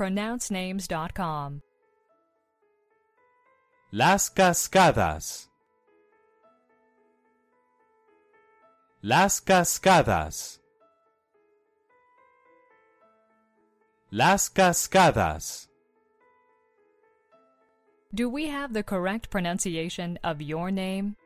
pronouncenames.com. Las cascadas. Las cascadas. Las cascadas. Do we have the correct pronunciation of your name?